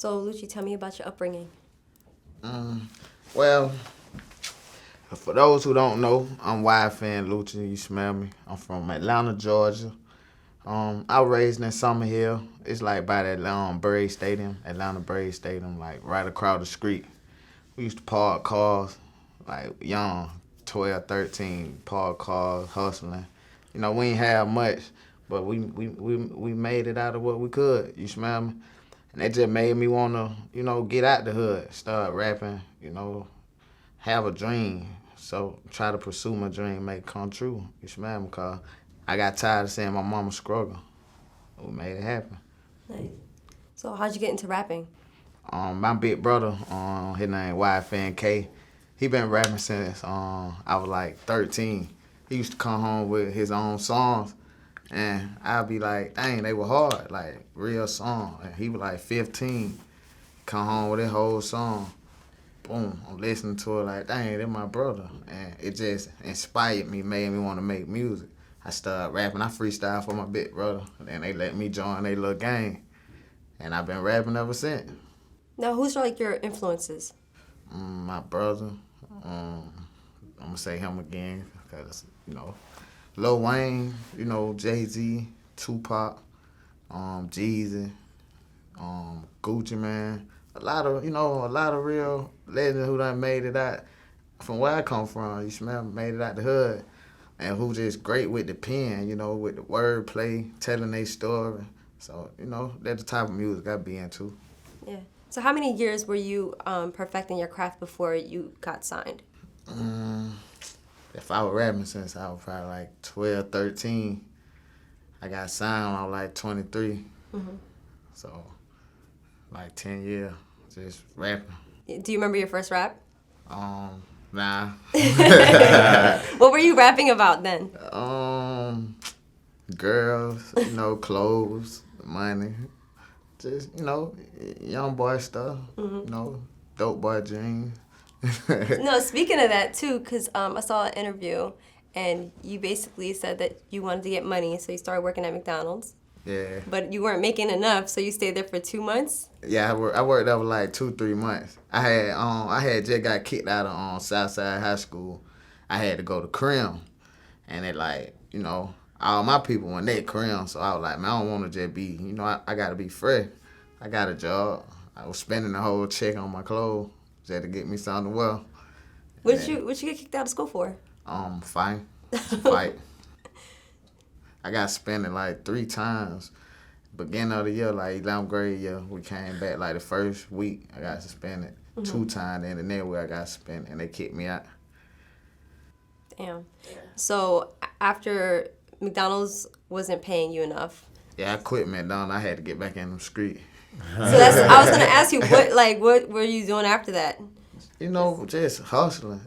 So, Lucci, tell me about your upbringing. Well, for those who don't know, I'm YFN Lucci. You smell me? I'm from Atlanta, Georgia. I was raised in Summerhill. It's like by that Braves Stadium, Atlanta Braves Stadium, like right across the street. We used to park cars, like young, 12, 13, park cars, hustling. You know, we ain't have much, but we made it out of what we could. You smell me? And that just made me want to, get out the hood, start rapping, have a dream. So try to pursue my dream, make it come true. You smell me? Because I got tired of seeing my mama struggle. We made it happen. Nice. So, how'd you get into rapping? My big brother, his name YFN K, he been rapping since I was like 13. He used to come home with his own songs, and I'd be like, dang, they were hard, like real songs. And he was like 15, come home with his whole song. Boom, I'm listening to it like, dang, that's my brother. And it just inspired me, made me want to make music. I started rapping. I freestyle for my big brother. And then they let me join their little gang. And I've been rapping ever since. Now, who's like your influences? My brother. I'm going to say him again because, Lil Wayne, Jeezy, Tupac, Jeezy, Gucci Man. A lot of real legends who done made it out from where I come from. You smell me? Made it out the hood. And who just great with the pen, with the wordplay, telling their story. So, that's the type of music I be into. Yeah. So how many years were you perfecting your craft before you got signed? If I was rapping since I was probably like 12, 13, I got signed when I was like 23. Mm-hmm. So, like 10 years, just rapping. Do you remember your first rap? Nah. What were you rapping about then? Girls, clothes, money. Just, young boy stuff, dope boy dreams. No, speaking of that too, because I saw an interview and you basically said that you wanted to get money, so you started working at McDonald's. Yeah. But you weren't making enough, so you stayed there for 2 months? Yeah, I worked there for like 2-3 months. I had just got kicked out of Southside High School. I had to go to Crim. And it like, all my people went there Crim, so I was like, man, I don't want to just be, I got to be fresh. I got a job. I was spending the whole check on my clothes just to get me something to wear. What you get kicked out of school for? Fight. I got suspended like 3 times. Beginning of the year, like 11th grade year, we came back like the first week. I got suspended 2 times, and the next week I got suspended, and they kicked me out. Damn. So after McDonald's wasn't paying you enough. Yeah, I quit McDonald's. I had to get back in the street. So I was gonna ask you what were you doing after that? Just hustling.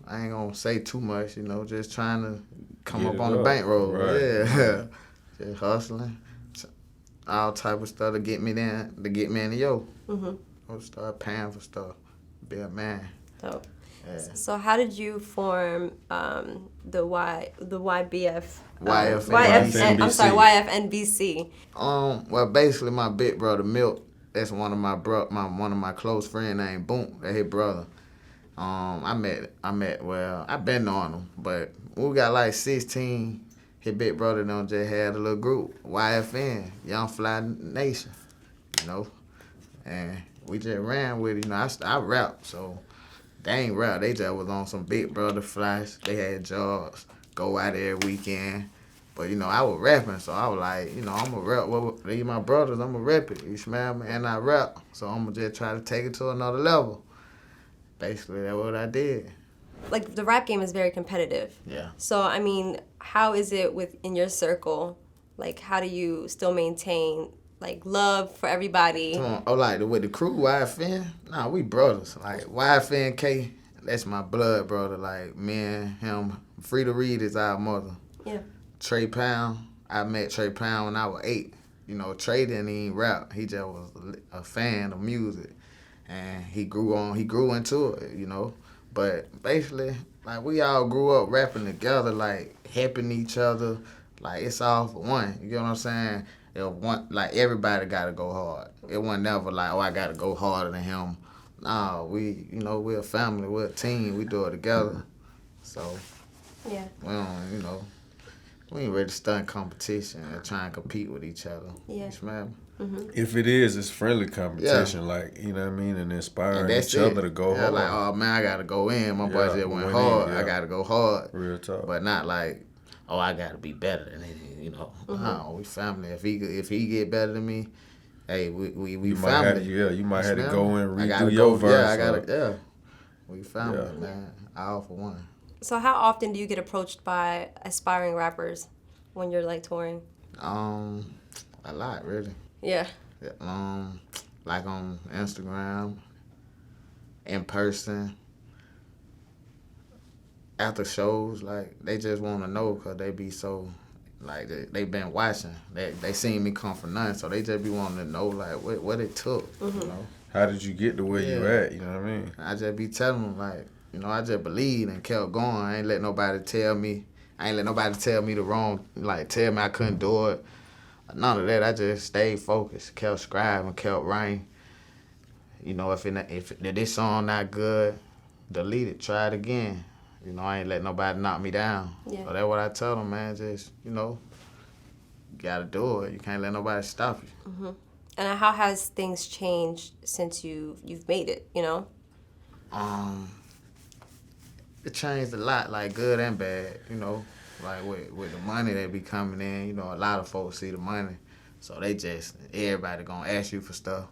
I ain't gonna say too much. Just trying to come up on the bankroll. Right. Yeah, just hustling. All type of stuff to get me in the yo. I'll start paying for stuff. Be a man. Dope. Yeah. So how did you form the YBF? YFN. I'm sorry, YFNBC. Well, basically, my big brother Milk. That's one of my close friend named Boom. That's his brother. I've been knowing him, but when we got like 16. His big brother done just had a little group, YFN, Young Fly Nation, and we just ran with it. I rap, so they ain't rap. They just was on some big brother flash. They had jobs, go out every weekend. But, I was rapping, so I was like, I'm a rap. Well, these my brothers, I'm a rap it. You smell me? And I rap, so I'm going to just try to take it to another level. Basically, that's what I did. Like, the rap game is very competitive. Yeah. So, I mean, how is it in your circle? Like, how do you still maintain, like, love for everybody? With the crew, YFN? Nah, we brothers. Like, YFN K, that's my blood brother. Like, me and him. Frida Reed is our mother. Yeah. Trey Pound, I met Trey Pound when I was 8. Trey didn't even rap. He just was a fan of music. And he grew into it, But basically, like, we all grew up rapping together, like, helping each other. Like, it's all for one. You get what I'm saying? like everybody gotta go hard. It wasn't never like, oh, I gotta go harder than him. Nah, we're a family, we're a team, we do it together. So Yeah. we don't, we ain't ready to stunt competition and try and compete with each other. Yeah. You smell me? Mm-hmm. If it is, it's friendly competition, like, you know what I mean, and inspiring each other to go hard. Like, oh man, I gotta go in. My boy just went hard. I gotta go hard. Real talk. But not like, oh, I gotta be better than him. No, we family. If he get better than me, hey, we family. You might have to go and redo your verse. We family, man. All for one. So how often do you get approached by aspiring rappers when you're like touring? A lot, really. Yeah. Like on Instagram, in person, after shows, like they just want to know because they be so, like they been watching. They seen me come from nothing, so they just be wanting to know like what it took. Mm-hmm. How did you get to where you at? You know what I mean? I just be telling them like, I just believed and kept going. I ain't let nobody tell me. I ain't let nobody tell me the wrong, like tell me I couldn't do it. None of that. I just stayed focused, kept scribing, kept writing. If this song not good, delete it, try it again. I ain't let nobody knock me down. Yeah. So that's what I tell them, man. Just, you gotta do it. You can't let nobody stop you. Mm-hmm. And how has things changed since you've made it, It changed a lot, like good and bad, Like with the money that be coming in, a lot of folks see the money. So everybody gonna ask you for stuff,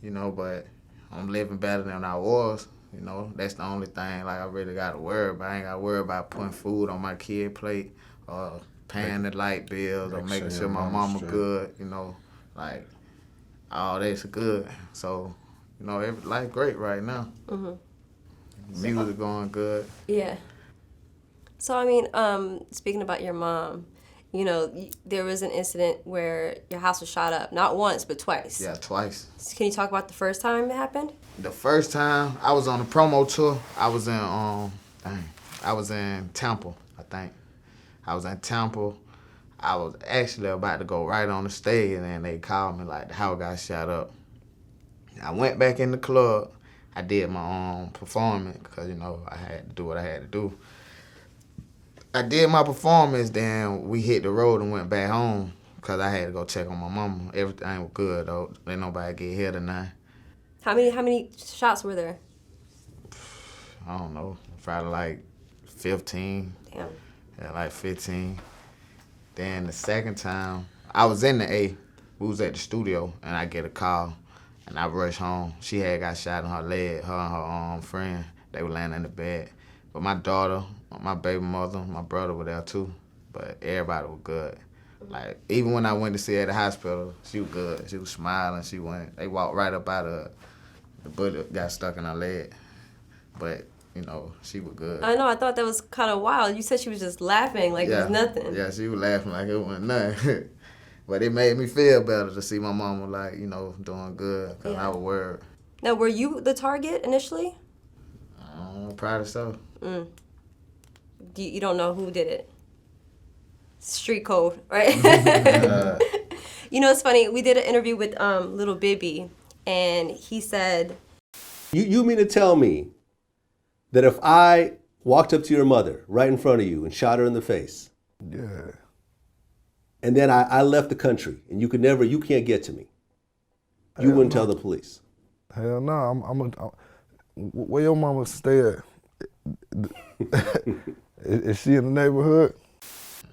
but I'm living better than I was, That's the only thing, like, I really gotta worry about. I ain't gotta worry about putting food on my kid plate or paying the light bills or making sure my mama good, Like, all that's good. So, life great right now. Mm-hmm. Music going good. Yeah. So, I mean, speaking about your mom, there was an incident where your house was shot up, not once, but twice. Yeah, twice. Can you talk about the first time it happened? The first time, I was on a promo tour. I was in Tampa, I think. I was in Tampa. I was actually about to go right on the stage, and then they called me, like, the house got shot up. I went back in the club. I did my own performance because, I had to do what I had to do. I did my performance, then we hit the road and went back home because I had to go check on my mama. Everything was good, though. Ain't nobody get hit tonight. How many shots were there? I don't know. Probably like 15. Damn. Yeah, like 15. Then the second time, I was in the A. We was at the studio, and I get a call, and I rushed home. She had got shot in her leg, her and her friend. They were laying in the bed. But my daughter, my baby mother, my brother were there too. But everybody was good. Like, even when I went to see her at the hospital, she was good. She was smiling. They walked right up out of the bullet got stuck in her leg. But, she was good. I know, I thought that was kind of wild. You said she was just laughing like it was nothing. Yeah, she was laughing like it wasn't nothing. But it made me feel better to see my mama, like, doing good, because I was worried. Now, were you the target initially? Probably so. You don't know who did it? Street code, right? It's funny. We did an interview with Little Bibby, and he said... You mean to tell me that if I walked up to your mother right in front of you and shot her in the face... Yeah. And then I left the country, and you can't get to me. You wouldn't tell the police. Hell no, where your mama stay at? Is she in the neighborhood?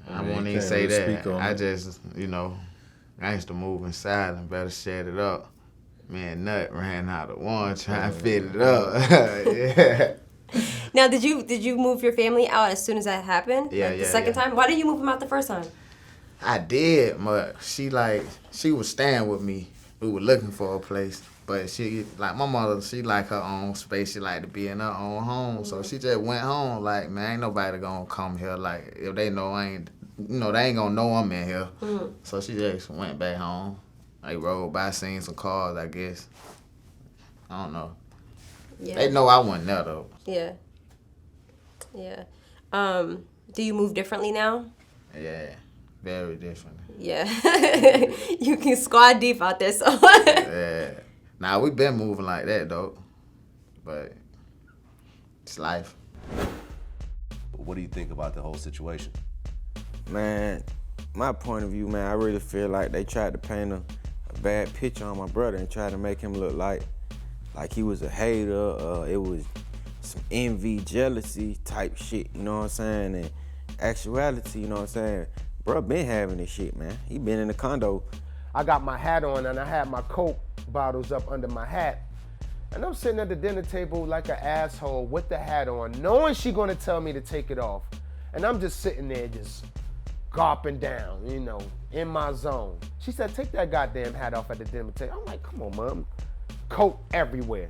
I won't even say that. I just, I used to move in silence, better shut it up. Man, Nut ran out of one trying to fit it up. Yeah. Now, did you move your family out as soon as that happened? Yeah, the second time? Why didn't you move them out the first time? I did, but she was staying with me. We were looking for a place, but she, like my mother, she like her own space. She like to be in her own home, so she just went home. Like, man, ain't nobody gonna come here. Like, if they know they ain't gonna know I'm in here. So she just went back home. They rode by, seen some cars, I guess. I don't know. Yeah. They know I wasn't there though. Yeah. Yeah. Do you move differently now? Yeah. Very different. Yeah. You can squad deep out there, so. Yeah. Nah, we been moving like that, though. But it's life. What do you think about the whole situation? Man, my point of view, man, I really feel like they tried to paint a bad picture on my brother and tried to make him look like he was a hater. It was some envy, jealousy type shit, you know what I'm saying? And actuality, you know what I'm saying? Bro been having this shit, man. He been in the condo. I got my hat on and I had my Coke bottles up under my hat. And I'm sitting at the dinner table like an asshole with the hat on, knowing she gonna tell me to take it off. And I'm just sitting there just gulping down, you know, in my zone. She said, take that goddamn hat off at the dinner table. I'm like, come on, Mom. Coke everywhere.